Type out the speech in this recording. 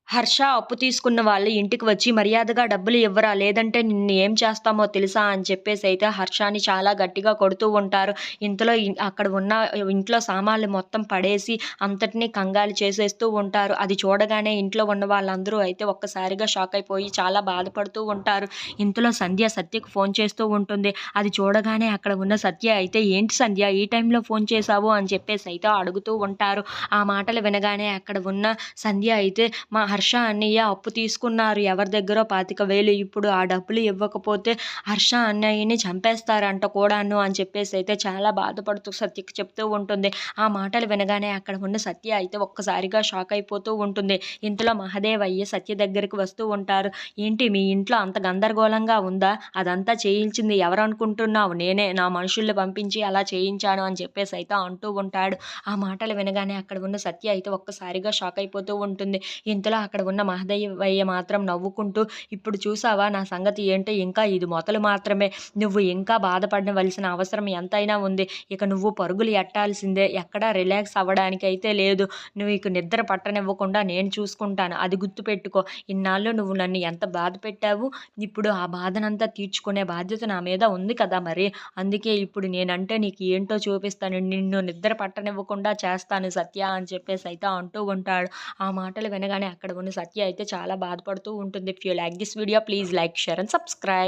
హర్ష అప్పు తీసుకున్న వాళ్ళు ఇంటికి వచ్చి మర్యాదగా డబ్బులు ఇవ్వరా? లేదంటే నిన్ను ఏం చేస్తామో తెలుసా? అని చెప్పేసైతే హర్షని చాలా గట్టిగా కొడుతూ ఉంటారు. ఇంతలో అక్కడ ఉన్న ఇంట్లో సామాన్లు మొత్తం పడేసి అంతటిని కంగాలి చేసేస్తూ ఉంటారు. అది చూడగానే ఇంట్లో ఉన్న వాళ్ళందరూ అయితే ఒక్కసారిగా షాక్ అయిపోయి చాలా బాధపడుతూ ఉంటారు. ఇంతలో సంధ్య సత్యకు ఫోన్ చేస్తూ ఉంటుంది. అది చూడగానే అక్కడ ఉన్న సత్య అయితే "ఏంటి సంధ్య ఈ టైంలో ఫోన్ చేశావు?" అని చెప్పేసైతే అడుగుతూ ఉంటారు. ఆ మాటలు వినగానే అక్కడ ఉన్న సంధ్య అయితే "మా హర్ష అన్నయ్య అప్పు తీసుకున్నారు ఎవరి దగ్గరో 25,000 ఇప్పుడు ఆ డబ్బులు ఇవ్వకపోతే హర్ష అన్నయ్యని చంపేస్తారంట కూడాను" అని చెప్పేసైతే చాలా బాధపడుతూ సత్యకి చెప్తూ ఉంటుంది. ఆ మాటలు వినగానే అక్కడ ఉన్న సత్య అయితే ఒక్కసారిగా షాక్ అయిపోతూ ఉంటుంది. ఇంతలో మహదేవయ్య సత్య దగ్గరికి వస్తూ ఉంటారు. "ఏంటి మీ ఇంట్లో అంత గందరగోళంగా ఉందా? అదంతా చేయించింది ఎవరనుకుంటున్నావు? నేనే నా మనుషుల్ని పంపించి అలా చేయించాను" అని చెప్పేసైతే అంటూ ఉంటాడు. ఆ మాటలు వినగానే అక్కడ ఉన్న సత్య అయితే ఒక్కసారిగా షాక్ అయిపోతూ ఉంటుంది. ఇంతలో అక్కడ ఉన్న మహదేవయ్య మాత్రం నవ్వుకుంటూ "ఇప్పుడు చూసావా నా సంగతి ఏంటో, ఇంకా ఇది మొదలు మాత్రమే. నువ్వు ఇంకా బాధపడవలసిన అవసరం ఎంతైనా ఉంది. ఇక నువ్వు పరుగులు ఎట్టాల్సిందే. ఎక్కడా రిలాక్స్ అవ్వడానికైతే లేదు. నీకు నిద్ర పట్టనివ్వకుండా నేను చూసుకుంటాను. అది గుర్తుపెట్టుకో. ఇన్నాళ్ళు నువ్వు నన్ను ఎంత బాధ పెట్టావు. ఇప్పుడు ఆ బాధనంతా తీర్చుకునే బాధ్యత నా మీద ఉంది కదా మరి. అందుకే ఇప్పుడు నేనంటే నీకు ఏంటో చూపిస్తాను. నిన్ను నిద్ర పట్టనివ్వకుండా చేస్తాను సత్య" అని చెప్పేసైతే అంటూ ఉంటాడు. ఆ మాటలు వినగానే అక్కడ ఉన్న సత్య అయితే చాలా బాధపడుతూ ఉంటుంది. If you like this video please like, share and subscribe.